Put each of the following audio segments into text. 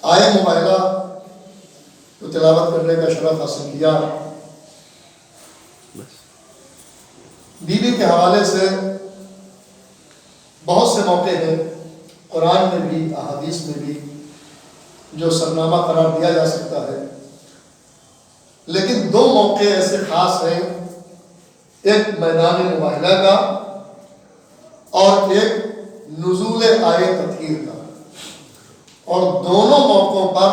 آئے مباہلہ تو تلاوت کرنے کا شرف حاصل کیا. بیوی کے حوالے سے بہت سے موقع ہیں قرآن میں بھی احادیث میں بھی جو سرنامہ قرار دیا جا سکتا ہے، لیکن دو موقع ایسے خاص ہیں، ایک میدان مباہلہ کا اور ایک نزول آیے تطہیر کا. اور دونوں موقعوں پر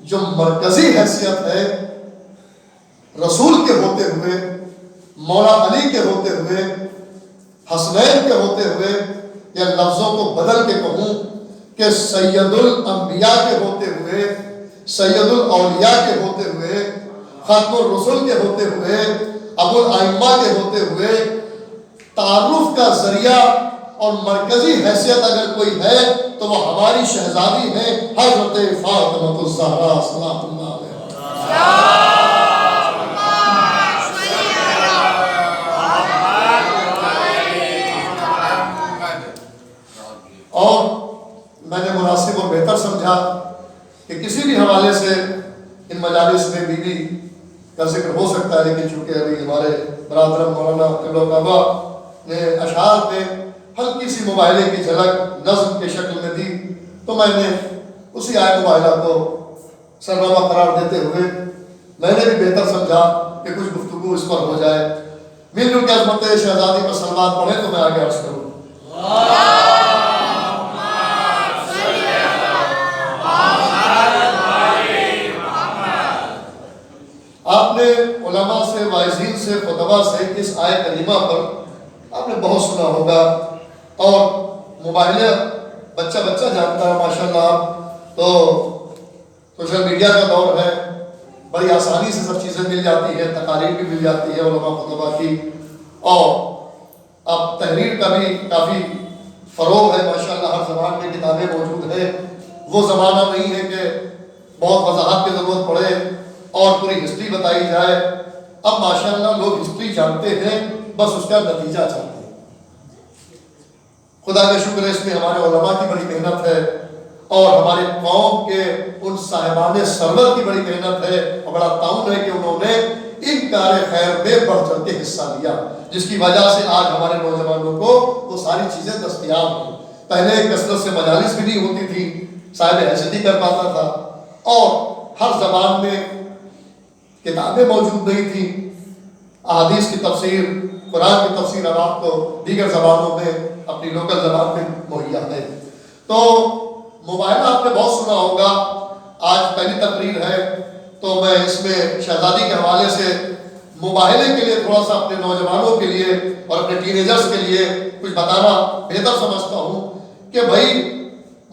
جو مرکزی حیثیت ہے رسول کے ہوتے ہوئے، مولا علی کے ہوتے ہوئے، حسنین کے ہوتے ہوئے، یا لفظوں کو بدل کے کہوں کہ سید الانبیاء کے ہوتے ہوئے، سید الاولیاء کے ہوتے ہوئے، ختم الرسل کے ہوتے ہوئے، ابو الائمہ کے ہوتے ہوئے، تعارف کا ذریعہ اور مرکزی حیثیت اگر کوئی ہے تو وہ ہماری شہزادی ہے حضرت فاطمہ الزہرا صلوات اللہ علیہا. اور میں نے مناسب اور بہتر سمجھا کہ کسی بھی حوالے سے ان مجالس میں بیوی کا ذکر ہو سکتا ہے، لیکن چونکہ ابھی ہمارے برادر مولانا قبلہ کعبہ نے اشعار میں ہلکی سی مباہلے کی جھلک نظم کی شکل میں دی، تو میں نے اسی آئے مباہلہ کو سرنامہ قرار دیتے ہوئے میں نے بھی بہتر سمجھا کہ کچھ گفتگو اس پر ہو جائے. مل جل کے عظمت شہزادی پر سلوات پڑھیں تو میں آگے عرض کروں. آپ نے علماء سے، واعظین سے، خطباء سے اس آیت کریمہ پر آپ نے بہت سنا ہوگا، اور مباہلہ بچہ جانتا ہے ماشاءاللہ. تو سوشل میڈیا کا دور ہے، بڑی آسانی سے سب چیزیں مل جاتی ہیں، تقاریر بھی مل جاتی ہے علماء خطباء کی، اور اب تحریر کا بھی کافی فروغ ہے ماشاءاللہ. ہر زبان میں کتابیں موجود ہیں. وہ زمانہ نہیں ہے کہ بہت وضاحت کی ضرورت پڑے اور پوری ہسٹری بتائی جائے. اب ماشاءاللہ لوگ ہسٹری جانتے ہیں، بس اس کا نتیجہ چاہتے ہیں. خدا کا شکر ہے اس میں ہمارے علماء کی بڑی محنت ہے، اور ہمارے قوم کے ان صاحبان سرور کی بڑی محنت ہے، اور بڑا تعاون ہے کہ انہوں نے ان کار خیر میں بڑھ چڑھ کے حصہ لیا، جس کی وجہ سے آج ہمارے نوجوانوں کو وہ ساری چیزیں دستیاب ہیں. پہلے کثرت سے مجالس بھی نہیں ہوتی تھی، صاحب حیثیت ہی کر پاتا تھا، اور ہر زبان میں کتابیں موجود نہیں تھیں. احادیث کی تفسیر، قرآن کی تفسیر اب آپ کو دیگر زبانوں میں، اپنی لوکل زبان میں مہیا ہے. تو مباہلہ آپ نے بہت سنا ہوگا. آج پہلی تقریر ہے تو میں اس میں شہزادی کے حوالے سے مباہلے کے لیے تھوڑا سا اپنے نوجوانوں کے لیے اور اپنے ٹین ایجرز کے لیے کچھ بتانا بہتر سمجھتا ہوں کہ بھائی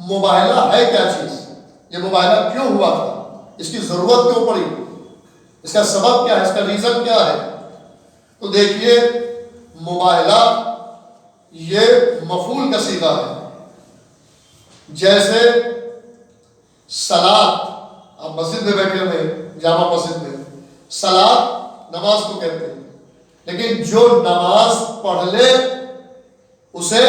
مباہلہ ہے کیا چیز، یہ مباہلہ کیوں ہوا تھا، اس کی ضرورت کیوں پڑی، اس کا سبب کیا ہے، اس کا ریزن کیا ہے. تو دیکھیے مباہلہ یہ مفعول کا صیغہ ہے. جیسے صلاۃ، آپ مسجد میں بیٹھے ہوئے جامع مسجد میں، صلاۃ نماز کو کہتے ہیں، لیکن جو نماز پڑھ لے اسے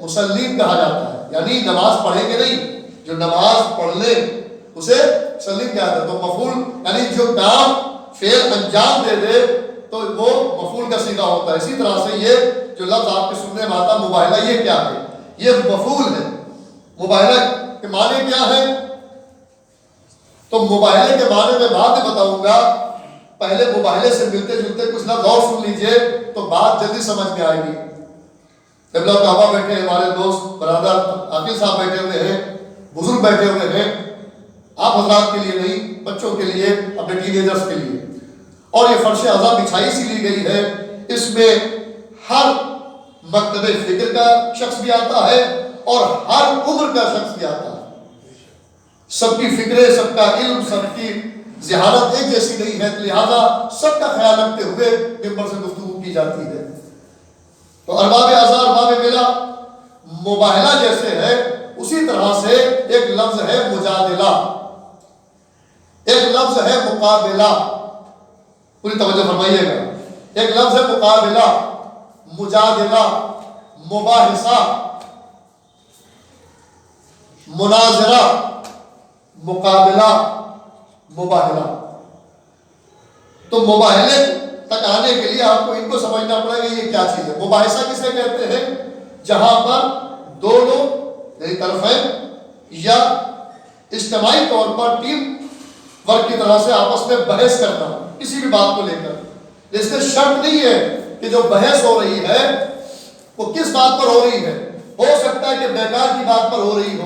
مسلم کہا جاتا ہے. یعنی نماز پڑھیں گے نہیں، جو نماز پڑھ لے اسے مسلم کہا جاتا ہے. تو مفعول یعنی جو کام فعل انجام دے دے تو وہ مفعول کا صیغہ ہوتا ہے. اسی طرح سے یہ جو لفظ آپ کے سننے میں آتا مباہلہ، یہ کیا ہے، یہ مفعول ہے. مباہلہ کے معنی کیا ہے، تو مباہلے کے معنی میں بعد میں بتاؤں گا. پہلے مباہلے سے ملتے جلتے کچھ لفظ اور سن لیجئے تو بات جلدی سمجھ میں آئے گی. قبلہ کعبہ بیٹھے ہیں، ہمارے دوست برادر عاقل صاحب بیٹھے ہوئے ہیں، بزرگ بیٹھے ہوئے ہیں. آپ حضرات کے لیے نہیں، بچوں کے لیے، اپنے ٹین ایجرز کے لیے. اور یہ فرش اعظم بچھائی سی لی گئی ہے، اس میں ہر مکتب فکر کا شخص بھی آتا ہے اور ہر عمر کا شخص بھی آتا ہے. سب کی فکریں، سب کا علم، سب کی ذہانت ایک جیسی نہیں ہے، لہذا سب کا خیال رکھتے ہوئے ممبر سے گفتگو کی جاتی ہے. تو ارباب اعضاء، ارباب ملا، مباہلہ جیسے ہے اسی طرح سے ایک لفظ ہے مجادلہ، ایک لفظ ہے مقابلہ. پوری توجہ فرمائیے گا. ایک لفظ ہے مقابلہ، مجادلہ، مباحثہ، مناظرہ، مقابلہ، مباہلہ. تو مباہلے تک آنے کے لیے آپ کو ان کو سمجھنا پڑے گا یہ کیا چیز ہے. مباحثہ کسے کہتے ہیں؟ جہاں پر دو لوگ یعنی طرفین یا اجتماعی طور پر ٹیم ورک کی طرح سے آپس میں بحث کرنا کسی بھی بات کو لے کر. اس میں شرط نہیں ہے کہ جو بحث ہو رہی ہے وہ کس بات پر ہو رہی ہے. ہو سکتا ہے کہ بیکار کی بات پر ہو رہی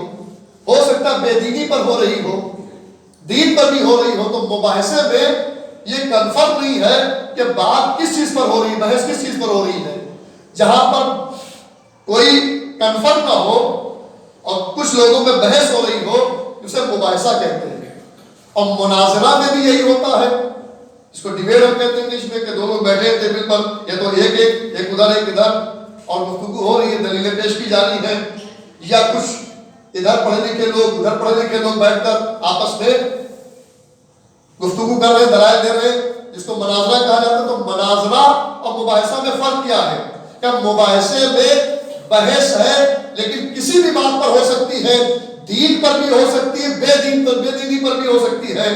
ہو سکتا ہے بے دینی پر ہو رہی ہو، دین پر بھی ہو رہی ہو. تو مباحثے میں یہ کنفرم نہیں ہے کہ بات کس چیز پر ہو رہی ہے، بحث کس چیز پر ہو رہی ہے. جہاں پر کوئی کنفرم نہ ہو اور کچھ لوگوں میں بحث ہو رہی ہو اسے مباحثہ کہتے ہیں. اور مناظرہ میں بھی یہی ہوتا ہے، اس کو ڈیبیٹ ہم کہتے ہیں انگلش میں، کہ دو لوگ بیٹھے ہیں ٹیبل پر، یا تو ایک ادھر ایک ادھر، اور گفتگو ہو رہی ہے، دلیلیں پیش کی جا رہی ہیں، یا کچھ ادھر پڑھے لکھے لوگ ادھر پڑھے لکھے لوگ بیٹھ کر آپس میں گفتگو کر رہے ہیں، دلائل دے رہے ہیں، جس کو مناظرہ کہا جاتا ہے. تو مناظرہ اور مباحثہ میں فرق کیا ہے؟ کہ مباحثے میں بحث ہے لیکن کسی بھی بات پر ہو سکتی ہے، دین پر بھی ہو سکتی ہے، بے دینی پر بھی ہو سکتی ہے،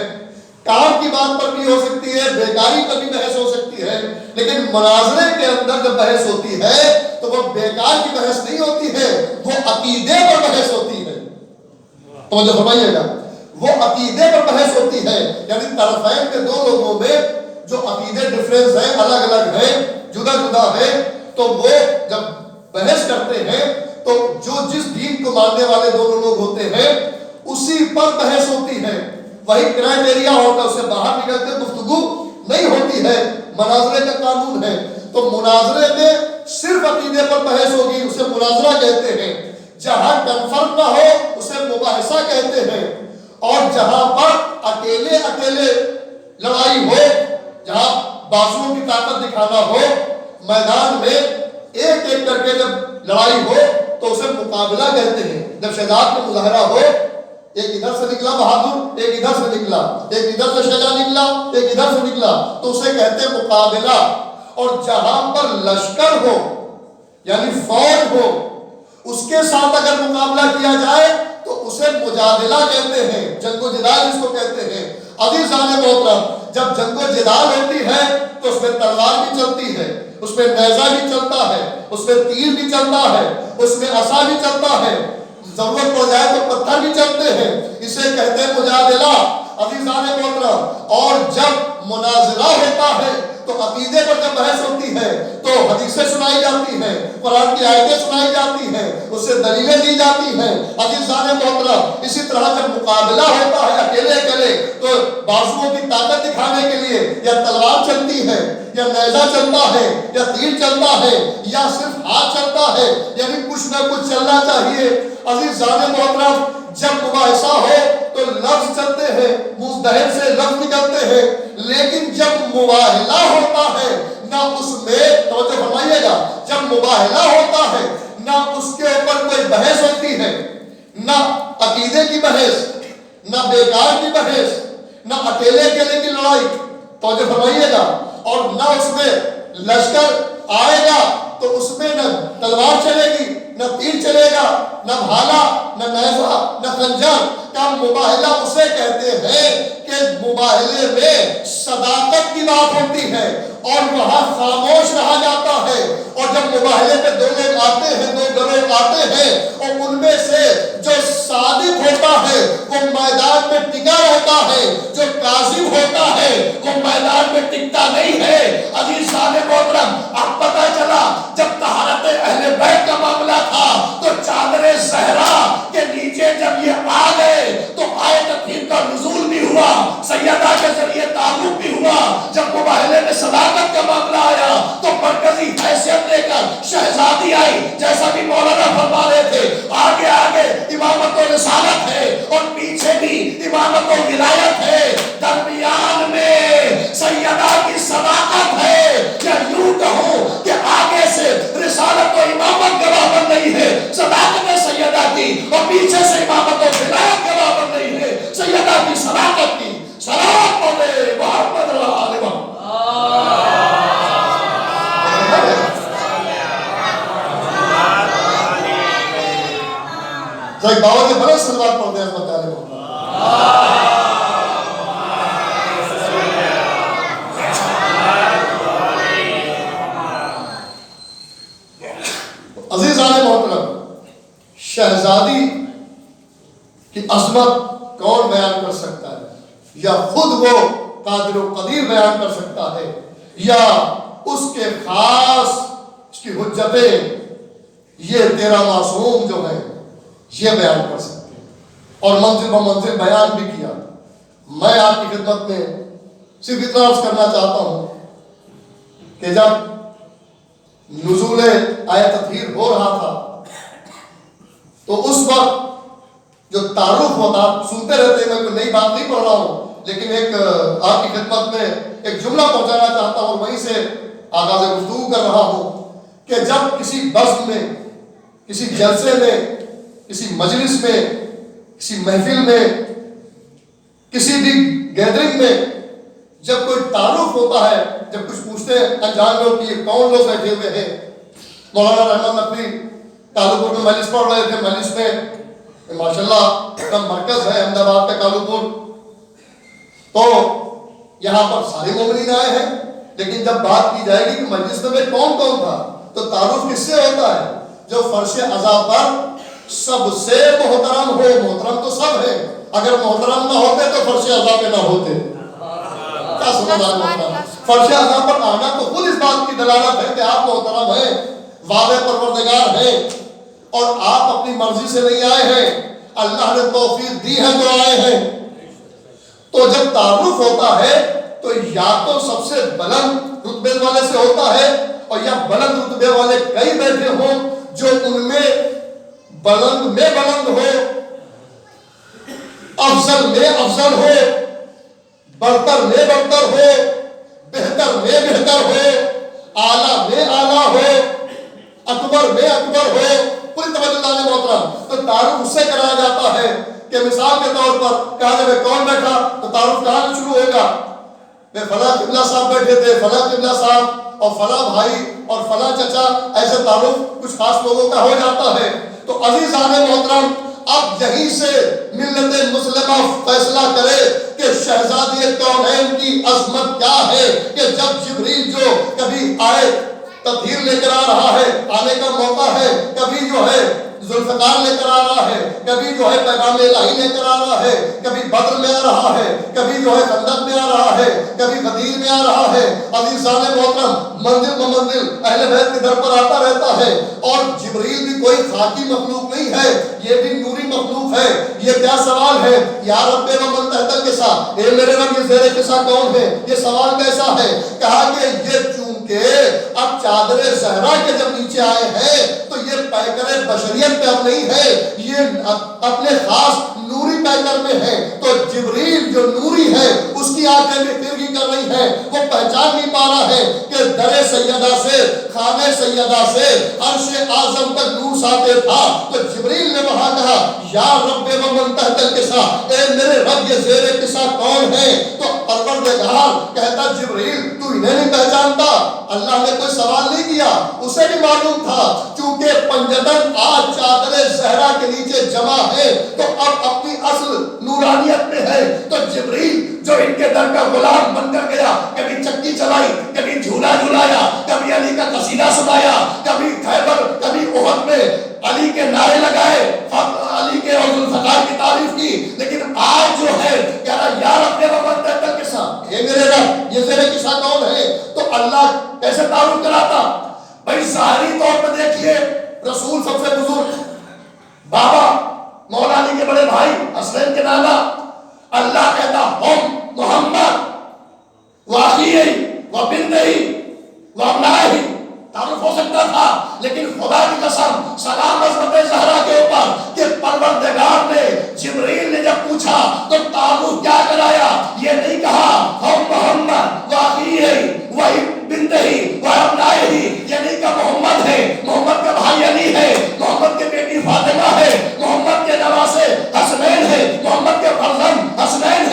کام کی بات پر بھی ہو سکتی ہے، بیکاری پر بھی بحث ہو سکتی ہے. لیکن مناظرے کے اندر جب بحث ہوتی ہے تو وہ بیکار کی بحث نہیں ہوتی ہے، وہ عقیدے پر بحث ہوتی ہے. توجہ فرمائیے گا، وہ عقیدے پر بحث ہوتی ہے. یعنی طرفین کے دو لوگوں میں جو عقیدے ڈفرینس ہیں، الگ الگ ہیں، جدا جدا ہے، تو وہ جب بحث کرتے ہیں تو جو جس دین کو ماننے والے دونوں لوگ ہوتے ہیں اسی پر بحث ہوتی ہے. وہی کرائٹیریا ہوتا ہے، اس سے باہر نکلتے گفتگو نہیں ہوتی ہے. مناظرے کا قانون ہے. تو مناظرے میں صرف عقیدے پر بحث ہوگی، اسے مناظرہ کہتے ہیں. جہاں کنفرم نہ ہو اسے مباحثہ کہتے ہیں. اور جہاں پر اکیلے لڑائی ہو، جہاں بازوؤں کی طاقت دکھانا ہو، میدان میں ایک ایک کر کے جب لڑائی ہو تو اسے مقابلہ کہتے ہیں. جب شجاعت کا مظاہرہ ہو، ایک ادھر سے نکلا بہادر، ایک ادھر سے نکلا، ایک ادھر سے شجاع نکلا، ایک ادھر سے نکلا، تو اسے کہتے ہیں مقابلہ. اور جہاں پر لشکر ہو یعنی فوج ہو، اس کے ساتھ اگر مقابلہ کیا جائے تو اسے مجادلہ کہتے ہیں، جنگ و جدال اس کو کہتے ہیں. عزیزان محترم، جب جنگ و جدال ہوتی ہے تو اس میں تلوار بھی چلتی ہے، اس میں نیزہ بھی چلتا ہے، اس میں تیر بھی چلتا ہے، اس میں عصا بھی چلتا ہے، ضرورت پڑ جائے تو پتھر بھی چلتے ہیں. اسے کہتے ہیں مجادلہ. عزیزان محترم، اور جب مناظرہ ہوتا ہے تو عقیدے پر جب بحث ہوتی ہے تو حدیثیں سنائی جاتی ہیں، قرآن کی آیتیں سنائی جاتی ہیں، اس سے دلیلیں دی جاتی ہیں. عزیزان محترم، اسی طرح جب مقابلہ ہوتا ہے اکیلے تو بازوؤں کی طاقت دکھانے کے لیے یا تلوار چلتی ہے، یا نیزہ چلتا ہے، یا تیر چلتا ہے، یا صرف ہاتھ چلتا ہے، یعنی کچھ نہ کچھ چلنا چاہیے. عزیزان محترم، جب مباحثہ ہو تو لفظ چلتے ہیں، مزدہر سے لفظ نکلتے ہیں، لیکن جب مباہلہ ہوتا ہے نہ اس میں، توجہ فرمائیے گا، جب مباہلہ ہوتا ہے نہ اس کے اوپر کوئی بحث ہوتی ہے، نہ عقیدے کی بحث، نہ بیکار کی بحث، نہ اکیلے کی لڑائی، توجہ فرمائیے گا، اور نہ اس میں لشکر آئے گا تو اس میں نہ تلوار چلے گی، نہ تیر چلے گا، نہ بھالا، نہ نیزہ، نہ خنجر. کیا مباہلہ اسے کہتے ہیں کہ مباہلے میں صداقت کی بات ہوتی ہے اور وہاں خاموش رہا جاتا ہے. اور جب مباہلے پہ دو لوگ آتے ہیں، دو گروہ آتے ہیں، اور ان میں سے جو صادق ہوتا ہے وہ میدان میں ٹکا رہتا ہے، جو کاذب ہوتا ہے وہ میدان میں ٹکتا نہیں ہے. عزیزان محترم، اب پتہ چلا جب طہارت اہل بیت کا معاملہ تھا تو چادر زہرا کے نیچے جب یہ آ گئے تو آیت تطہیر کا نزول بھی ہوا، سیدہ کے ذریعے تعلق بھی ہوا. جب مباہلے میں صداقت کا معاملہ آیا تو مرکزی حیثیت لے کر شہزادی آئی، جیسا بھی مولانا فرما رہے تھے. آگے امامت و رسالت ہے اور پیچھے بھی امامت و ولایت ہے، درمیان میں سیدہ کی صداقت ہے. یا یوں کہوں کہ آگے سے رسالت و امامت گواہ بن رہی ہے، صداقت سیدہ کی، اور پیچھے سے امامت و ولایت گواہ بن رہی ہے سیدہ کی صداقت کی. سلام علیہ محمد علیہ محمد. ایک باور کے بڑے سلوات پڑھتے ہیں عظمت علیہ محمد. عزیزان محترم، شہزادی کی عظمت کون بیان کر سکتا ہے؟ یا خود وہ قادر و قدیر بیان کر سکتا ہے، یا اس کے خاص اس کی حجتیں یہ تیرا معصوم جو ہے یہ بیان کر سکتے ہیں؟ اور منزل بمنزل بیان بھی کیا۔ میں آپ کی خدمت میں صرف اتنا عرض کرنا چاہتا ہوں کہ جب نزول آیت تطہیر ہو رہا تھا تو اس وقت جو تعارف ہوتا، سنتے رہتے ہیں، میں کوئی نئی بات نہیں پڑھ رہا ہوں، لیکن ایک آپ کی خدمت میں ایک جملہ پہنچانا چاہتا ہوں اور وہیں سے آغاز گفتگو کر رہا ہوں کہ جب کسی بزم میں، کسی جلسے میں، کسی مجلس میں، کسی محفل میں، کسی بھی گیدرنگ میں جب کوئی تعارف ہوتا ہے، جب کچھ پوچھتے ہیں انجان لوگ کہ یہ کون لوگ بیٹھے ہوئے ہیں، مولانا رحمت نقوی کالوپور میں مجلس پڑھ رہے تھے، مجلس میں ماشاءاللہ کا مرکز ہے احمد آباد کا کالوپور، تو یہاں پر سارے مومنین آئے ہیں، لیکن جب بات کی جائے گی کہ مجلس میں کون کون تھا تو تعارف کس سے ہوتا ہے؟ جو فرش عزا پر سب سے محترم ہو۔ محترم تو سب ہے، اگر محترم نہ ہوتے تو فرش عزا پہ نہ ہوتے۔ کیا سمجھ آئے؟ فرش عزا پر آنا تو خود اس بات کی دلالت ہے کہ آپ محترم ہیں، واضح پروردگار ہیں، اور آپ اپنی مرضی سے نہیں آئے ہیں، اللہ نے توفیق دی ہے تو آئے ہیں۔ تو جب تعارف ہوتا ہے تو یا تو سب سے بلند رتبے والے سے ہوتا ہے، اور یا بلند رتبے والے کئی بیٹھے ہوں جو ان میں بلند میں بلند ہو، افضل میں افضل ہو، برتر میں برتر ہو، بہتر میں بہتر ہو، اعلیٰ میں اعلیٰ ہو، اکبر میں اکبر ہو۔ پوری توجہ دار محترم، تو تعارف اس سے کرایا جاتا ہے کہ مثال کے طور پر کہا جائے کون بیٹھا تو تعارف کہاں سے شروع ہوگا؟ میں فلاں قبلہ صاحب بیٹھے تھے، فلاں قبلہ صاحب اور فلاں بھائی اور فلاں چچا، ایسے تعارف کچھ خاص لوگوں کا ہو جاتا ہے۔ تو عزیزان محترم، اب یہیں سے ملت مسلمہ فیصلہ کرے کہ شہزادی کونین کی عظمت کیا ہے، کہ جب جبریل جو کبھی آئے تطہیر لے کر آ رہا ہے، آنے کا موقع ہے، کبھی جو ہے ذوالفقار لے کر آ رہا ہے، کبھی جو ہے پیغام الہی لے کر آ رہا ہے، کبھی بدر میں آ رہا ہے، کبھی جو ہے خندق میں آ رہا ہے، کبھی غدیر میں آ رہا ہے۔ عزیزان محترم، منزل بمنزل اہل بیت کے در پر آتا رہتا ہے، اور جبریل بھی کوئی خاکی مخلوق نہیں ہے، یہ بھی نوری مخلوق ہے۔ یہ کیا سوال ہے؟ یا رب و من تحت القصا، اے میرے رب یہ زیر قصا کون ہے؟ یہ سوال کیسا ہے؟ کہا کہ یہ چونکہ اب چادر زہرا کے جب نیچے آئے ہیں تو یہ پیکر بشریت پہ اب نہیں ہے، یہ اپنے خاص نوری پیکر میں ہے۔ تو جبریل جو نوری ہے اس کی آنکھیں بھی ترگی کر رہی ہیں، وہ پہچان نہیں پا رہا ہے کہ در سیدہ سے، خانہ سیدہ سے عرش اعظم تک نور ساتے تھا۔ تو جبریل نے وہاں کہا یا رب و من تحت القصا، اے میرے رب یہ زیر قصا کون ہے؟ تو پروردگار کہتا جبریل تو انہیں نہیں پہچانتا؟ اللہ نے کوئی سوال نہیں کیا، اسے بھی معلوم تھا چونکہ پنجتن آج چادر زہرا کے نیچے جمع ہے تو اب اپنی اصل نورانیت میں ہے۔ تو جبریل جو ان کے در کا غلام بن کر گیا، کبھی چکی چلائی، کبھی جھولا جھلایا، کبھی علی کا قصیدہ سنایا، کبھی خیبر، کبھی احد میں علی کے نعرے لگائے، علی کے اور ذوالفقار کی تعریف کی، لیکن آج جو ہے کہہ رہا یا رب و من تحت القصا، اے میرے رب یہ زیر قصا کون ہے؟ تو اللہ کیسے تعارف کراتا؟ بھائی ظاہری طور پہ دیکھیے، رسول سب سے بزرگ، بابا مولا علی کے بڑے بھائی حسنین کے نانا، اللہ کہتا ہم محمد واخیہی و بنتہی و ابنائہی، تعارف ہو سکتا تھا، لیکن خدا کی قسم سلام عظمت زہرا کے اوپر کہ پروردگار نے جبریل نے جب پوچھا تو تعارف کیا کرایا؟ یہ نہیں کہا ہم محمد واخیہی و بنتہی و ابنائہی، یہ نہیں کہا محمد ہے، محمد کا بھائی علی ہے، محمد کے بیٹی فاطمہ ہے، محمد کے نواسے حسنین ہے، محمد کے فرزند حسنین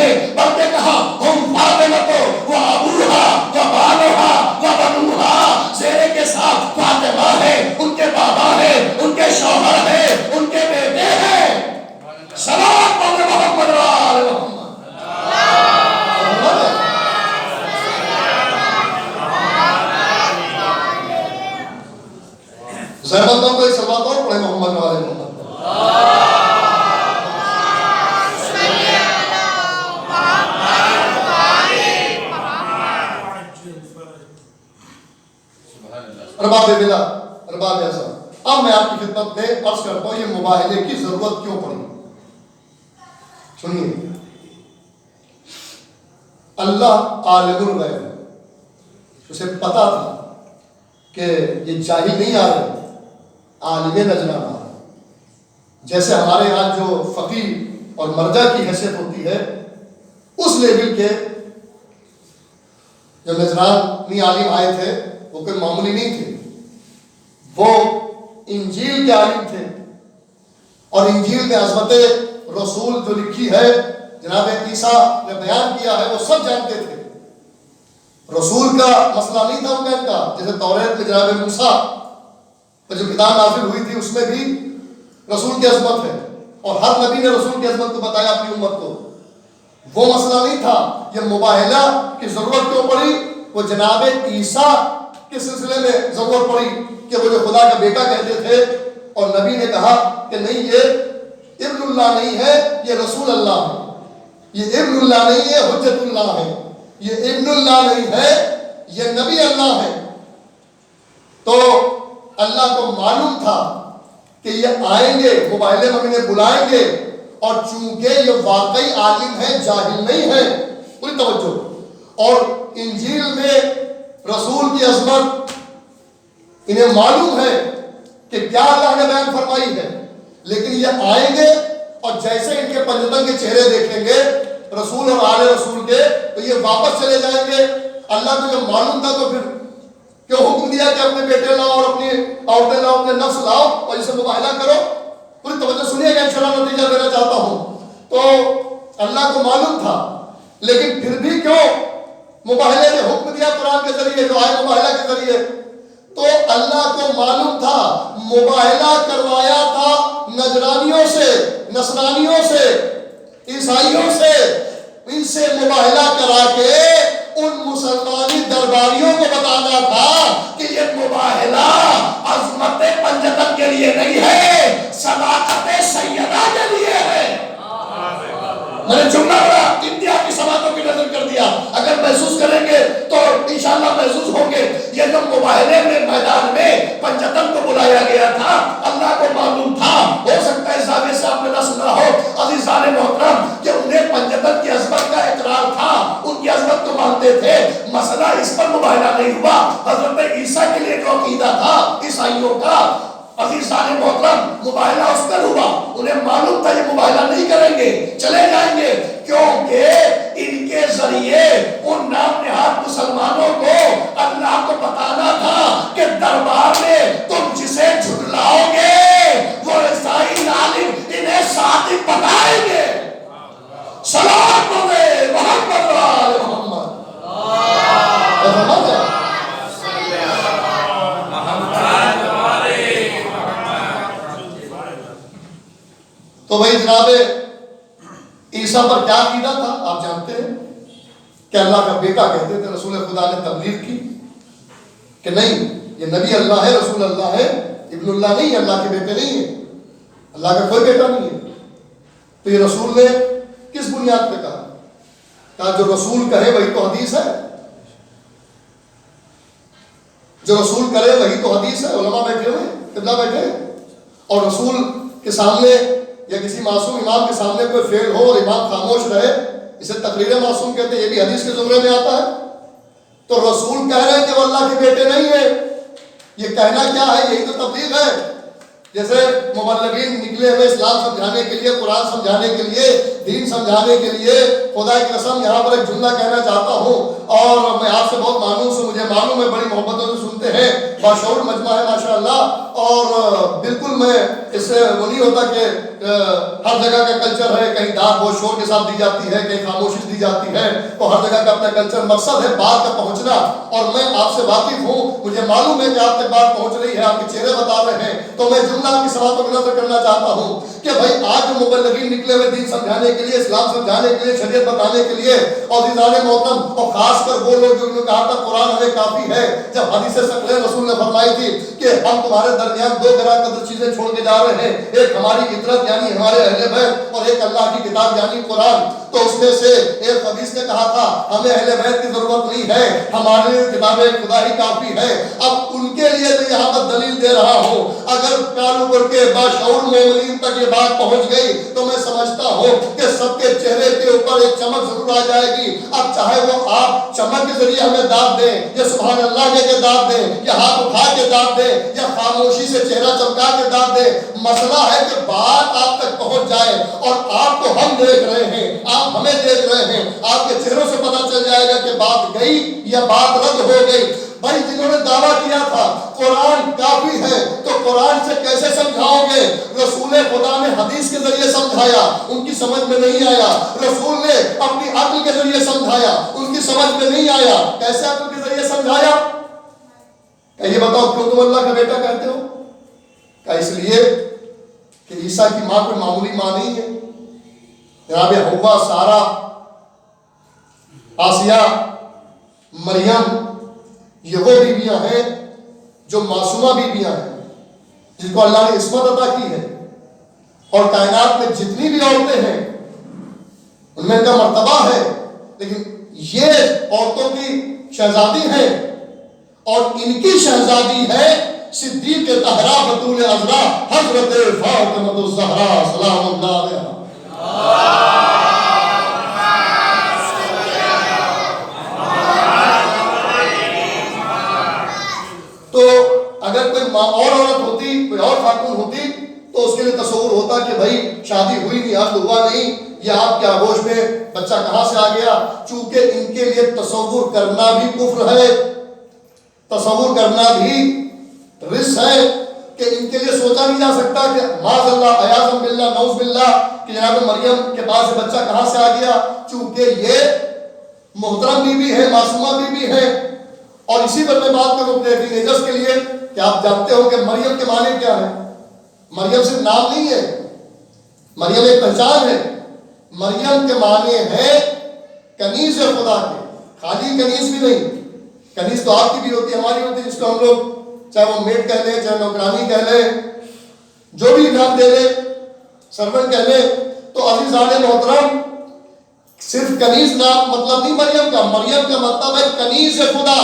خدمت میں عرض کرتا ہوں یہ مباہلے کی ضرورت کیوں پڑی. سنیے، اللہ عالم الغیب، اسے پتا تھا کہ یہ جاہل نہیں آ رہے، عالم نجران آ رہے. جیسے ہمارے یہاں جو فقیہ اور مرجع کی حیثیت ہوتی ہے، اس لیول کے جو نجرانی عالم آئے تھے وہ کوئی معمولی نہیں تھے، وہ انجیل کے عالم تھے. اور انجیل میں عظمت رسول جو لکھی ہے جناب عیسیٰ نے بیان کیا ہے وہ سب جانتے تھے. رسول کا مسئلہ نہیں تھا ان کا، جیسے توریت میں جناب موسیٰ پر جو کتاب نازل ہوئی تھی اس میں بھی رسول کی عظمت ہے، اور ہر نبی نے رسول کی عظمت کو بتایا اپنی امت کو. وہ مسئلہ نہیں تھا. یہ مباہلہ کی ضرورت کیوں پڑی؟ وہ جناب عیسیٰ کے سلسلے میں ضرورت پڑی کہ وہ جو خدا کا بیٹا کہتے تھے، اور نبی نے کہا کہ نہیں، یہ ابن اللہ نہیں ہے، یہ رسول اللہ ہے. یہ ابن اللہ نہیں ہے، حجت اللہ ہے. یہ ابن اللہ نہیں ہے، یہ نبی اللہ ہے. تو اللہ کو معلوم تھا کہ یہ آئیں گے، مباہلے میں انہیں بلائیں گے، اور چونکہ یہ واقعی عالم ہے، جاہل نہیں ہے. پوری توجہ. اور انجیل میں رسول کی عظمت انہیں معلوم ہے کہ کیا اللہ نے بیان فرمائی ہے، لیکن یہ آئیں گے اور جیسے ان کے پنجتن کے چہرے دیکھیں گے رسول اور آل رسول کے، تو یہ واپس چلے جائیں گے. اللہ کو جب معلوم تھا تو پھر کیوں حکم دیا کہ اپنے بیٹے لاؤ اور اپنی عورتیں لاؤ، اپنے نفس لاؤ اور اسے مباہلہ کرو. پوری توجہ سنیے گا، انشاءاللہ نتیجہ دینا چاہتا ہوں. تو اللہ کو معلوم تھا، لیکن پھر بھی کیوں مباہلے نے حکم دیا قرآن کے ذریعے، جو آئے مباہلہ کے ذریعے. تو اللہ کو معلوم تھا، مباہلہ کروایا تھا نجرانیوں سے، نصرانیوں سے، عیسائیوں سے. ان سے مباہلہ کرا کے ان مسلمانی درباریوں کو بتانا تھا کہ یہ مباہلہ عظمت پنجتن کے لیے نہیں ہے، صداقت سیدہ کے لیے ہے. میں نے جملہ بڑا انڈیا کی سماعتوں کی نظر کر دیا. اگر محسوس کریں گے تو انشاءاللہ محسوس ہوں گے. یہ جو مباہلے میں میدان میں پنجتن کو بلایا گیا تھا، اللہ کو معلوم تھا. ہو سکتا ہے زاویے سے آپ نے نہ سنا ہو عزیزان محترم کہ انہیں پنجتن کی عظمت کا اقرار تھا، ان کی عظمت کو مانتے تھے. مسئلہ اس پر مباہلہ نہیں ہوا. حضرت عیسیٰ کے لیے جو عقیدہ تھا عیسائیوں کا، عزیزان محترم، مباہلہ اس پر ہوا. انہیں معلوم تھا یہ مباہلہ نہیں کریں گے، چلے جائیں گے، کیونکہ ان کے ذریعے ان نام نہاد مسلمانوں کو اللہ کو بتانا تھا کہ دربار میں تم جسے جھٹلاؤ گے وہ عیسائی عالم انہیں صادق بتائیں گے. سلام علیہ محمد و آل محمد. تو بھائی جناب عیسیٰ پر کیا عقیدہ تھا آپ جانتے ہیں کہ اللہ کا بیٹا کہتے تھے. رسول خدا نے تبلیغ کی کہ نہیں، یہ نبی اللہ ہے، رسول اللہ ہے، ابن اللہ نہیں ہے، اللہ کے بیٹے نہیں ہے، اللہ کا کوئی بیٹا نہیں ہے. تو یہ رسول نے کس بنیاد پہ کہا جو رسول کہے وہی تو حدیث ہے. جو رسول کرے وہی تو حدیث ہے. علماء بیٹھے ہوئے، قبلہ بیٹھے، اور رسول کے سامنے یا کسی معصوم امام کے سامنے کوئی فعل ہو اور امام خاموش رہے، اسے تقریر معصوم کہتے ہیں. یہ بھی حدیث کے زمرے میں آتا ہے. تو رسول کہہ رہے ہیں کہ وہ اللہ کے بیٹے نہیں ہیں. یہ کہنا کیا ہے؟ یہی تو تبلیغ ہے. جیسے مبلغین نکلے ہوئے اسلام سمجھانے کے لیے، قرآن سمجھانے کے لیے، دین سمجھانے کے لیے. خدا کی قسم یہاں پر ایک جملہ کہنا چاہتا ہوں، اور میں آپ سے بہت مانوس ہوں، مجھے معلوم ہے بڑی محبتوں سے سنتے ہیں، باشعور مجمع ہے ماشاءاللہ. اور بالکل میں اس سے وہ نہیں ہوتا کہ ہر جگہ کا کلچر ہے، کہیں داد بہت شور کے ساتھ دی جاتی ہے، کہیں خاموشی دی جاتی ہے. تو ہر جگہ کا اپنا کلچر، مقصد ہے بات کا پہنچنا. اور میں آپ سے واقف ہوں، مجھے معلوم ہے کہ آپ تک بات پہنچ رہی ہے، آپ کے چہرے بتا رہے ہیں. تو میں جملہ آپ کی سماعتوں کی نظر کرنا چاہتا ہوں کہ بھائی آج جو مبلغین نکلے ہوئے دین سمجھانے کے لیے، اسلام سمجھانے کے لیے، شریعت بتانے کے لیے، اور عزیزان محترم، اور خاص کر وہ لوگ جو انہوں نے کہا تھا قرآن ہمیں کافی ہے، جب حدیث ثقلین رسول نے فرمائی تھی کہ ہم تمہارے درمیان دو گراں قدر چیزیں چھوڑ کے جا رہے ہیں، ایک ہماری عطرت یعنی ہمارے اہل بیت، اور ایک اللہ کی کتاب یعنی قرآن۔ تو اس میں سے ایک حدیث نے کہا تھا ہمیں اہل بیت کی ضرورت نہیں ہے، ہمارے لیے کتاب خدا ہی کافی ہے۔ اب ان کے لیے تو یہاں پر دلیل دے رہا ہوں، اگر کالو کر کے باشعور مومنین تک یہ بات پہنچ گئی تو میں سمجھتا ہوں کہ سب کے چہرے کے اوپر ایک چمک ضرور آ جائے گی۔ اب چاہے وہ آپ چمک کے ذریعے ہمیں داد دیں، یا سبحان اللہ کے داد دیں، یا ہاتھ اٹھا کے داد دیں، یا خاموشی سے چہرہ چمکا کے داد دیں، مسئلہ ہے کہ بات آپ تک پہنچ جائے، اور آپ کو ہم دیکھ رہے ہیں، آپ ہمیں دیکھ رہے ہیں، آپ کے چہروں سے پتہ چل جائے گا کہ بات گئی یا بات رد ہو گئی۔ بھائی جنہوں نے دعویٰ کیا تھا قرآن کافی ہے، تو قرآن سے کیسے سمجھاؤ گے؟ رسول خدا نے حدیث کے ذریعے سمجھایا، ان کی سمجھ میں نہیں آیا۔ رسول نے اپنی عقل کے ذریعے سمجھایا، ان کی سمجھ میں نہیں آیا۔ کیسے عقل کے ذریعے سمجھایا؟ کہ یہ بتاؤ کیوں تم اللہ کا بیٹا کہتے ہو؟ کہ اس لیے کہ عیسیٰ کی ماں کوئی معمولی ماں نہیں ہے۔ جناب حوا، سارا، آسیہ، مریم، یہ وہ بیویاں ہیں جو معصومہ بیویاں ہیں، جن کو اللہ نے عصمت عطا کی ہے، اور کائنات میں جتنی بھی عورتیں ہیں ان میں ان کا مرتبہ ہے، لیکن یہ عورتوں کی شہزادی ہیں، اور ان کی شہزادی ہے صدیق طاہرہ بطول عذرا حضرت فاطمہ الزہرا سلام اللہ علیہا۔ تو اگر کوئی اور عورت ہوتی، کوئی اور خاتون ہوتی، تو اس کے لیے تصور ہوتا کہ بھائی شادی ہوئی نہیں، عقد ہوا نہیں، یا آپ کے آغوش میں بچہ کہاں سے آ گیا۔ چونکہ ان کے لیے تصور کرنا بھی کفر ہے، تصور کرنا بھی رزق ہے، کہ ان کے لیے سوچا نہیں جا سکتا کہ معاذ اللہ، عیاذ باللہ، نعوذ باللہ، کہ جناب مریم کے پاس بچہ کہاں سے آ گیا۔ چونکہ یہ محترم بیوی ہے، معصومہ بیوی ہے۔ اور اسی پر میں بات کروں اپنے ٹینیجرز کے لیے کہ آپ جانتے ہو کہ مریم کے معنی کیا ہے؟ مریم صرف نام نہیں ہے، مریم ایک پہچان ہے۔ مریم کے معنی ہے کنیز خدا کے، خالی کنیز بھی نہیں، کنیز تو آپ کی بھی ہوتی ہے، ہماری ہوتی ہے، جس کو ہم لوگ چاہے وہ میڈ کہہ لیں، چاہے نوکرانی کہہ لیں، جو بھی نام دے لیں، سرونٹ کہہ لیں۔ تو عزیزان محترم، صرف کنیز نام مطلب نہیں مریم کا، مریم کا مطلب ہے کنیز خدا،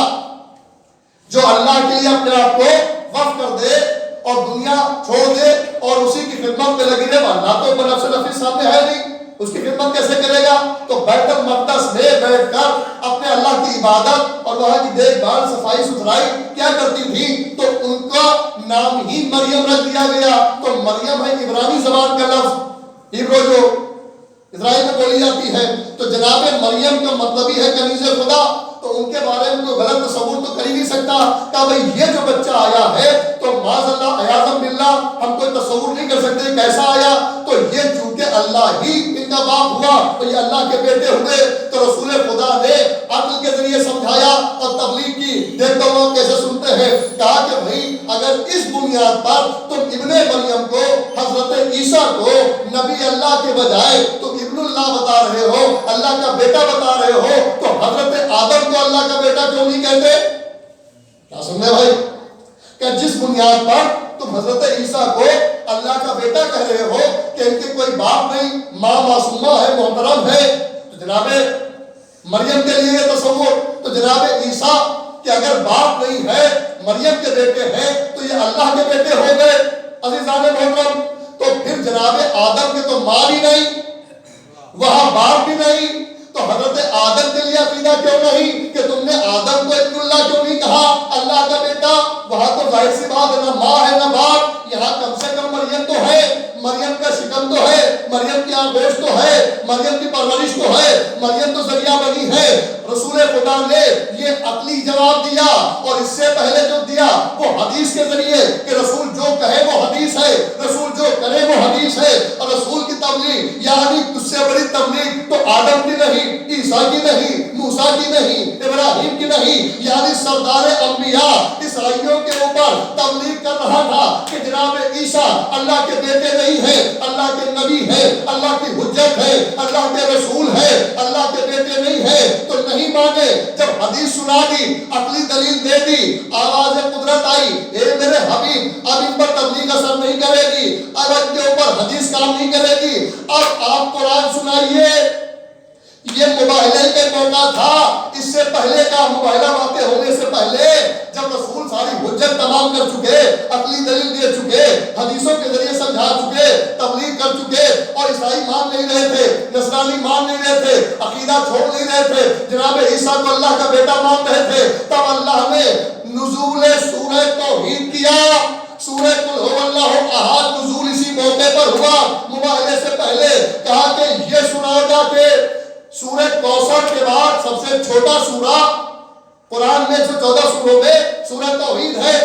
جو اللہ کے لیے اپنے آپ کو وقف کر دے اور دنیا چھوڑ دے اور اسی کی خدمت میں لگی رہے۔ اللہ تو بنفس نفس سامنے ہے نہیں، اس کی خدمت کیسے کرے گا؟ تو بیت المقدس میں بیٹھ کر اپنے اللہ کی عبادت اور وہاں کی دیکھ بھال، صفائی ستھرائی کیا کرتی تھی؟ تو ان کا نام ہی مریم رکھ دیا گیا۔ تو مریم ہے عبرانی زبان کا لفظ، ہیبرو جو اسرائیل میں بولی جاتی ہے۔ تو جناب مریم کا مطلب ہی ہے کنیز خدا۔ تو ان کے بارے میں کوئی غلط تصور تو کر ہی نہیں سکتا کہ بھئی یہ جو بچہ آیا ہے تو معاذ اللہ، عیاذ باللہ، ہم کوئی تصور نہیں کر سکتے کیسا آیا۔ تو یہ چونکہ اللہ ہی ان کا باپ ہوا تو یہ اللہ کے بیٹے ہوئے، تو رسول خدا نے عقل کے ذریعے سمجھایا اور تبلیغ کی۔ دیکھتا ہوں کیسے سنتے ہیں، کہا کہ بھئی اگر اس بنیاد پر تم ابن مریم کو، حضرت عیسیٰ کو نبی اللہ کے بجائے تو ابن اللہ بتا رہے ہو، اللہ کا بیٹا بتا رہے ہو، تو حضرت آدم کو اللہ کا بیٹا کیوں نہیں کہتے؟ کیا سمجھے بھائی؟ کہ جس بنیاد پر تم حضرت عیسیٰ کو اللہ کا بیٹا کہہ رہے ہو کہ ان کے کوئی باپ نہیں، ماں معصومہ ہے، محترم ہے، تو جناب مریم کے لیے یہ تصور، تو جناب عیسیٰ کہ اگر باپ نہیں ہے، مریم کے بیٹے ہیں، تو یہ اللہ کے بیٹے ہو گئے۔ عزیزان محترم، تو پھر جناب آدم کے تو ماں بھی نہیں، وہاں باپ بھی نہیں، تو حضرت آدم کے لیے عقیدہ کیوں نہیں کہ تم نے آدم کو ابن اللہ کیوں نہیں کہا، اللہ کا بیٹا؟ وہاں تو ظاہر سی بات ہے، نہ ماں ہے نہ باپ، یہاں کم سے کم مریم تو ہے، مریم کا شکم تو ہے، مریم کی آغوش تو ہے، مریم کی پرورش تو ہے، مریم تو ذریعہ بنی ہے۔ رسول خدا نے یہ عقلی جواب دیا، اور اس سے پہلے جو دیا وہ حدیث کے ذریعے کہ رسول جو کہے وہ حدیث ہے، رسول جو کرے وہ حدیث ہے۔ اور رسول کی تبلیغ یعنی اس سے بڑی تبلیغ تو آدم کی نہیں، عیسیٰ کی نہیں، موسیٰ کی نہیں، ابراہیم کی نہیں، یعنی سردار انبیاء عیسائیوں کے اوپر تبلیغ کر رہا تھا کہ جناب عیسیٰ اللہ کے بیٹے نہیں ہے، اللہ کے نبی ہے، اللہ کی حجت ہے، اللہ کے رسول ہے، اللہ کے بیٹے نہیں ہے تو نہیں مانے. جب حدیث سنا دی, عقلی دلیل دے دی, آواز قدرت آئی, اے میرے حبیب اب ان پر تبلیغ اثر نہیں کرے گی, اب ان کے اوپر حدیث کام نہیں کرے گی, اب آپ قرآن سنائیے. یہ مباہلے کے موقع تھا. اس سے پہلے کا مباہلہ واقع ہونے سے پہلے جب رسول ساری حجت تمام کر چکے, عقلی دلیل دے چکے, حدیثوں کے ذریعے سمجھا چکے, تبلیغ کر چکے, اور عیسائی مان نہیں رہے تھے, نصرانی مان نہیں رہے تھے, عقیدہ چھوڑ نہیں رہے تھے, جناب عیسیٰ کو اللہ کا بیٹا مان رہے تھے, تب اللہ نے نزول سورہ توحید کیا. سورہ قل هو اللہ احد نزول اسی موقع پر ہوا. مباہلے سے پہلے کہا کہ یہ سنا جا کے سورہ کوثر کے بعد سب سے چھوٹا سورہ قرآن میں جو 14 سوروں میں سورہ توحید ہے.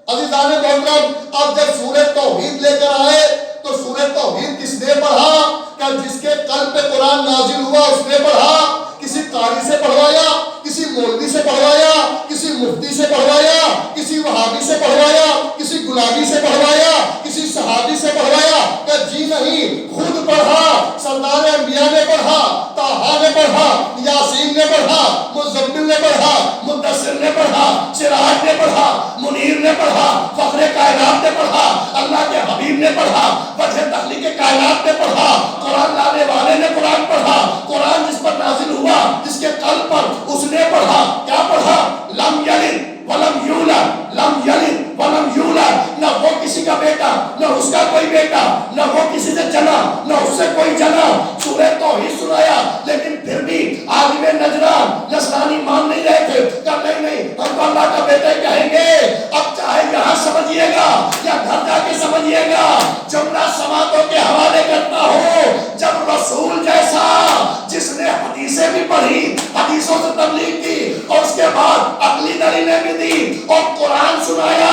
عزیزان محترم, اب جب سورہ توحید لے کر آئے تو سورہ توحید کس نے پڑھا؟ کہ جس کے قلب پہ قرآن نازل ہوا اس نے پڑھا. کسی قاری سے پڑھوایا, کسی مولوی سے پڑھوایا, کسی مفتی سے پڑھوایا, کسی وہابی سے پڑھوایا, کسی گلابی سے پڑھوایا, کسی صحابی سے پڑھوایا؟ کہ جی نہیں, خود پڑھا. سردار انبیاء نے پڑھا, طٰہٰ نے پڑھا, یاسین نے پڑھا, مزمل نے پڑھا, مدثر نے پڑھا, سراج نے پڑھا, منیر نے پڑھا, فخر کائنات نے پڑھا, اللہ کے حبیب نے پڑھا, وجہ تخلیق کائنات نے پڑھا, قرآن لانے والے نے قرآن پڑھا, قرآن جس پر نازل ہوا جس کے قلب پر اس نے پڑھا. کیا پڑھا؟ لم یلد ولم یولد, لم یلد ولم یولد, نہ وہ کسی کا بیٹا, نہ اس کا کوئی بیٹا, نہ وہ کسی سے جنا, نہ اس سے کوئی جنا. سورہ توحید سنایا, لیکن پھر بھی عالم نجران نصرانی مان نہیں رہے تھے. کہ نہیں نہیں, ہم تو اللہ کا بیٹا کہیں گے. اب چاہے یہاں سمجھیے گا یا گھر جا کے سمجھیے گا, جملہ سماعتوں کے حوالے کرتا ہو. جب رسول جیسا جس نے حدیثیں بھی پڑھی, حدیثوں سے تبلیغ کی, اور اس کے بعد عقلی دلیلیں بھی دی, اور قرآن سنایا,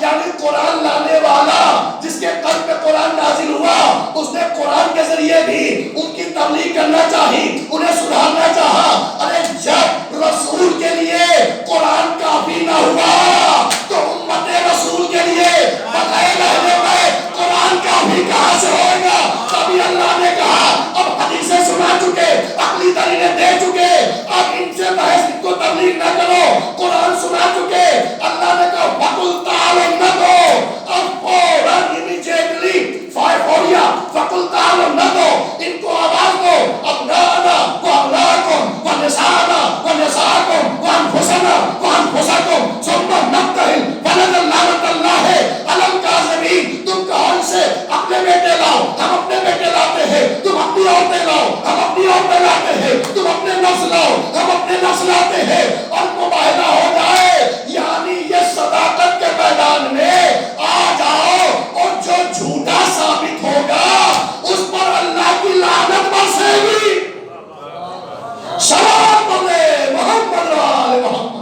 یعنی قرآن لانے والا جس کے قلب پہ قرآن نازل ہوا, اس نے قرآن کے ذریعے بھی ان کی تبلیغ کرنا چاہی, انہیں سدھارنا چاہا. ارے جب رسول کے لیے قرآن کافی نہ ہوا تو امت رسول کے لیے بتائے رہنے میں قرآن کافی کہاں سے ہوئے گا؟ تبھی اللہ نے کہا اب حدیثیں سنا چکے, عقلی دلیلیں دے چکے, اب ان سے بحث کو تبلیغ نہ کرو. قرآن سنا چکے, اللہ نے کہا فَقُلْ تَعَالَوْا نہ دو, اب فوراً امیجیٹلی فائفوریا فَقُلْ تَعَالَوْا نہ دو, ان کو آواز دو. ابناءنا وابناءکم ونساءنا ونساءکم وانفسنا وانفسکم ثم نبتہل فنجعل لعنۃ اللہ علی الکاذبین. تم کہاں سے اپنے بیٹے لاؤ, ہم اپنے بیٹے لاتے ہیں, تم اپنی عورتیں لاؤ, ہم اپنی عورتیں لاتے ہیں, تم اپنے نفس لاؤ, ہم اپنے نفس لاتے ہیں, اور مباہلہ ہو جائے. یعنی یہ صداقت کے میدان میں آ جاؤ, اور جو جھوٹا ثابت ہوگا اس پر اللہ کی لعنت برسے گی. سلام پڑھے محمد وآل محمد.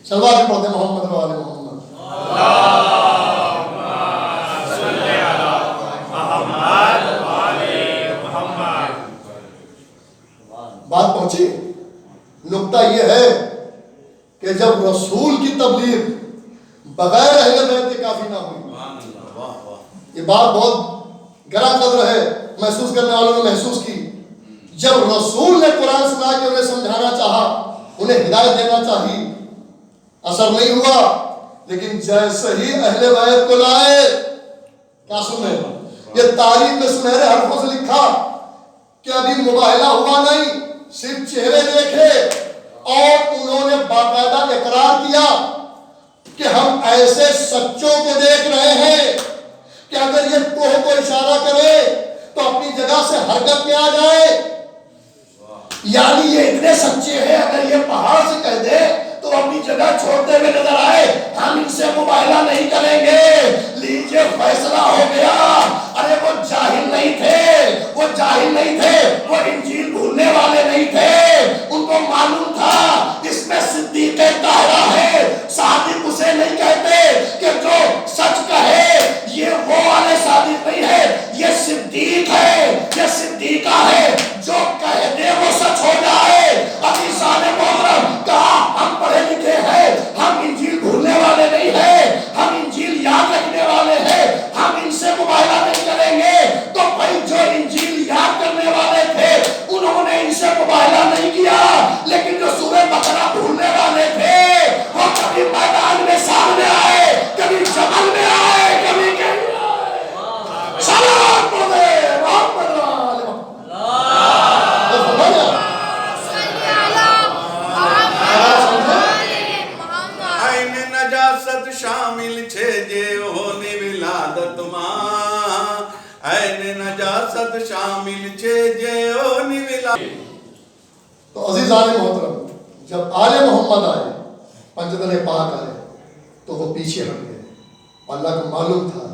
سلوات بھی پڑھتے محمد وآل محمد. بات پہنچی. نقطہ یہ ہے کہ جب رسول کی تبلیغ بغیر اہل بیت کے کافی نہ ہوئی, یہ بات بہت گرا قدر ہے, محسوس کرنے والوں نے محسوس کی. جب رسول نے قرآن سنا کے انہیں سمجھانا چاہا, انہیں ہدایت دینا چاہی, اثر نہیں ہوا. لیکن جیسے ہی اہل بیت کو لائے, کیا سنیں, یہ تاریخ میں سنہرے حرفوں سے لکھا کہ ابھی مباہلہ ہوا نہیں, صرف چہرے دیکھے, اور انہوں نے باقاعدہ اقرار کیا کہ ہم ایسے سچوں کو دیکھ رہے ہیں کہ اگر یہ کوہ کو اشارہ کرے تو اپنی جگہ سے حرکت میں آ جائے. یعنی یہ اتنے سچے ہیں, اگر یہ پہاڑ سے کہہ دے تو اپنی جگہ چھوڑتے ہوئے نظر آئے, ہم ان سے مباہلہ نہیں کریں گے. لیجئے فیصلہ ہو گیا. ارے وہ جاہل نہیں تھے, وہ جاہل نہیں تھے, وہ انجیل بھولنے والے نہیں تھے, ان کو معلوم تھا اس میں صدیق طاہرہ ہے. صادق اسے نہیں کہتے کہ جو سچ کہے, یہ وہ والے صادق نہیں ہے, یہ صدیق ہے, یہ صدیقہ ہے, جو کہہ دے وہ سچ ہو جائے. ابھی سارے محترم کہا ہم پڑھے لکھے ہیں, ہم انجیل بھولنے والے شامل چیجیو نیولا. تو عزیزان محترم، جب آل محمد آئے، پنجتن پاک آئے، تو وہ پیچھے ہٹ گئے. اللہ کو معلوم تھا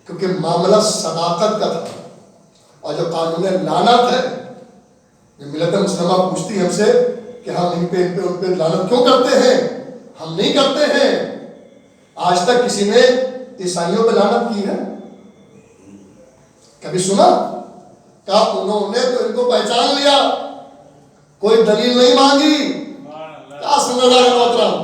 کیونکہ معاملہ صداقت کا تھا. اور جو قانون لعنت ہے، ملت مسلمہ پوچھتی ہے ہم سے کہ ہم ان پہ لعنت کیوں کرتے ہیں؟ ہم نہیں کرتے ہیں. آج تک کسی نے عیسائیوں پہ لعنت کی ہے؟ کبھی سنا؟ کہا انہوں نے تو ان کو پہچان لیا، کوئی دلیل نہیں مانگی. کیا سن رہا ہے محترم؟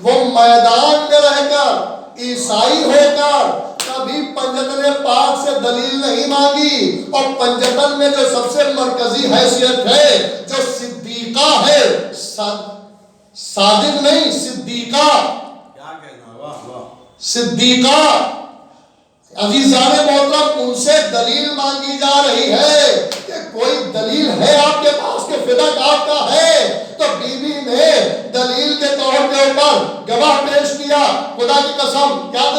وہ میدان میں رہ کر، عیسائی ہو کر کبھی پنجتن پاک سے دلیل نہیں مانگی. اور پنجتن میں جو سب سے مرکزی حیثیت ہے، جو صدیقہ ہے، صادق نہیں، صدیقہ، کیا کہنا، واہ واہ. صدیقہ عزیزان محترم، ان سے دلیل مانگی جا رہی ہے کہ کوئی دلیل ہے آپ کے پاس کہ فدق آپ کا ہے؟ تو بی بی نے دلیل کے طور کے اوپر گواہ پیش کیا. خدا کی قسم، کیا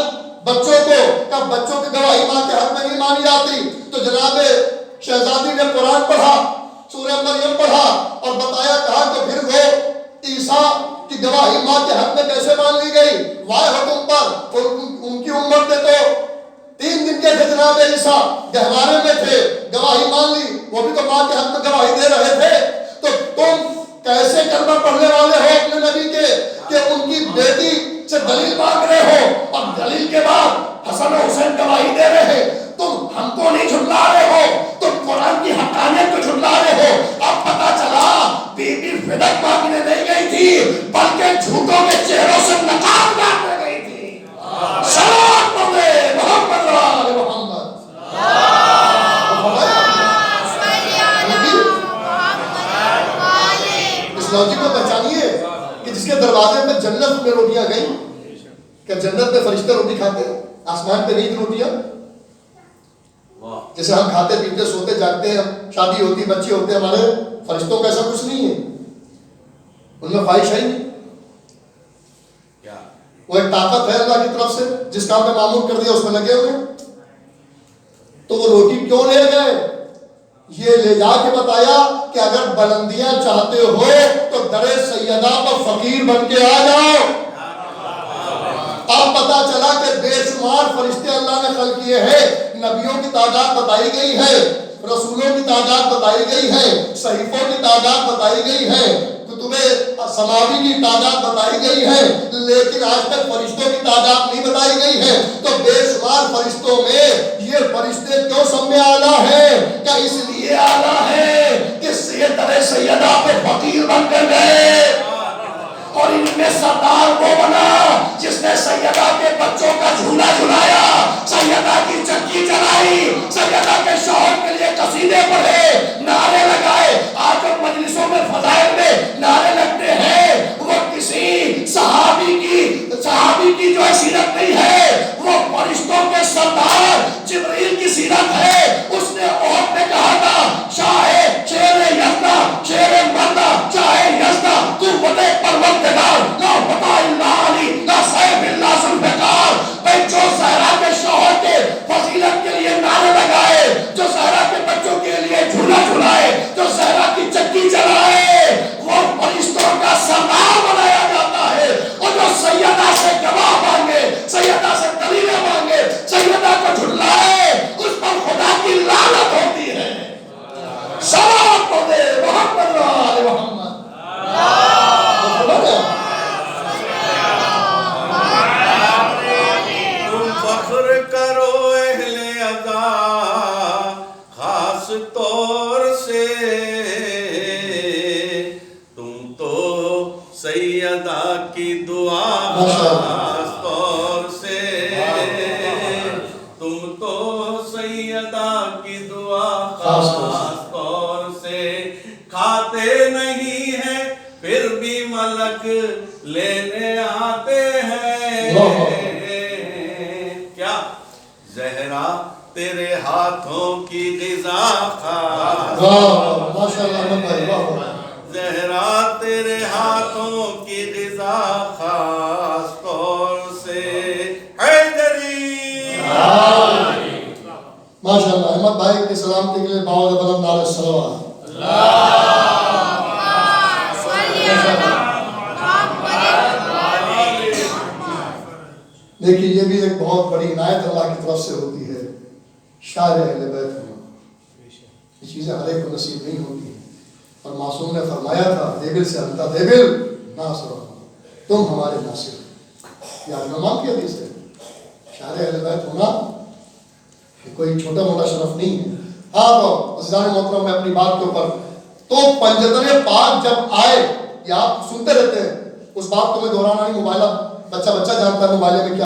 بچوں کو، کہ بچوں کی گواہی ماں کے حق میں نہیں مانی جاتی. تو جناب شہزادی نے قرآن پڑھا، سورہ مریم پڑھا اور بتایا، کہا کہ پھر وہ عیسیٰ کی گواہی ماں کے حق میں کیسے مان لی گئی؟ وائے حکم پر. ان کی عمر میں تو 3 دن کے تھے جناب عیسیٰ، گہوارے میں تھے، گواہی مان لی. وہ بھی تو ماں کے حق میں گواہی دے رہے تھے. تو تم کیسے کلمہ پڑھنے والے ہو اپنے نبی کے کہ ان کی بیٹی سے دلیل مانگ رہے ہو اور دلیل کے بعد حسن و حسین گواہی دے رہے ہیں؟ تم ہم کو نہیں جھٹلا رہے ہو، تم قرآن کی حقانیت کو جھٹلا رہے ہو. اب پتا چلا بی بی فدق مانگنے نہیں گئی تھی، بلکہ جھوٹوں کے چہروں سے نقاب ڈالنے گئی تھی. صلوات پڑھے محمد آل محمد. اس لوجک کو پہچانیے کہ جس کے دروازے میں جنت میں روٹیاں گئیں. کہ جنت میں فرشتے روٹی کھاتے ہیں، آسمان پہ نہیں روٹیاں. جیسے ہم کھاتے پیتے سوتے جاگتے ہیں، شادی ہوتی، بچے ہوتے ہیں ہمارے، فرشتوں کا ایسا کچھ نہیں ہے. ان میں خواہش ہے نہیں. وہ ایک طاقت ہے اللہ کی طرف سے، جس کام پہ معمول کر دیا اس میں لگے ہوئے. تو وہ روٹی کیوں لے گئے؟ یہ لے جا کے بتایا کہ اگر بلندیاں چاہتے ہو تو در سیدہ پر فقیر بن کے آ جاؤ. اب پتا چلا کہ بے شمار فرشتے اللہ نے خلق کیے ہیں. نبیوں کی تعداد بتائی گئی ہے، رسولوں کی تعداد بتائی گئی ہے، صحیفوں کی تعداد بتائی گئی ہے، کتب سماوی کی تعداد بتائی گئی ہے، لیکن آج تک فرشتوں کی تعداد نہیں بتائی گئی ہے. تو بے شمار فرشتوں میں یہ فرشتے کیوں سب میں اعلیٰ ہیں؟ کیا اس لیے اعلیٰ ہیں کہ سیدہ سیدہ پہ فقیر بن کر گئے؟ اور ان میں سردار وہ بنا جس نے سیدہ کے بچوں کا جھولا جھلایا، سیدہ کی چکی چلائی، سیدہ کے شوہر کے لیے قصیدے پڑھے، نعرے لگائے. آج ہم مجلسوں میں فضائل میں نعرے لگتے ہیں، وہ کسی صحابی کی جو سیرت نہیں ہے، وہ فرشتوں کے سردار جبریل کی سیرت ہے. اس نے عہد میں کہا تھا، چاہے شیر یزدہ، شیر مردہ، چاہے یزدہ، تو وطے پروردگار، لا وطا اللہ علی، لا سیف اللہ ذوالفقار. بھئی جو زہرا کے شوہر کے فضیلت کے لیے نعرے لگائے، جو زہرا کے بچوں کے لیے جھولا جھلائے، جو زہرا کی چکی چلائے، وہ فرشتوں کا سردار بنایا جاتا ہے. اور جو سیدہ سے گواہ مانگے، سیدہ سے دلیلیں مانگے، سیدہ کو جھلائے، اس پر خدا کی لعنت ہوتی ہے. صلوات پڑھے محمد آل محمد. تم فخر کرو اہل ادا خاص طور سے، تم تو سیدہ کی دعا خاص طور سے، تم تو سیدہ کی دعا خاص طور سے. کھاتے نہیں ہیں پھر بھی ملک لینے آتے ہیں. کیا زہرا تیرے ہاتھوں کی غذا خاص، زہرا تیرے ہاتھوں کی غذا خاص طور سے. حیدری ماشاءاللہ. احمد ملائک کی سلامتی کے لیے باوجود بلند نعرہ صلوات. دیکھیے یہ بھی ایک بہت بڑی عنایت اللہ کی طرف سے ہوتی ہے، شاعر اہل بیت ہونا. یہ چیزیں ہر ایک کو نصیب نہیں ہوتی ہیں، اور معصوم نے فرمایا تھا دیبل سے انتا دیبل ناصر، تم ہمارے ناصر. یہ امام کی حدیث ہے. شاعر اہل بیت ہونا یہ کوئی چھوٹا موٹا شرف نہیں ہے. ہاں تو عزیزان محترم میں اپنی بات کے اوپر تو پنجتن پاک جب آئے، یہ آپ سنتے رہتے ہیں، اس بات کو میں دہرانا نہیں، موبائل بچہ جانتا ہے موبائل میں کیا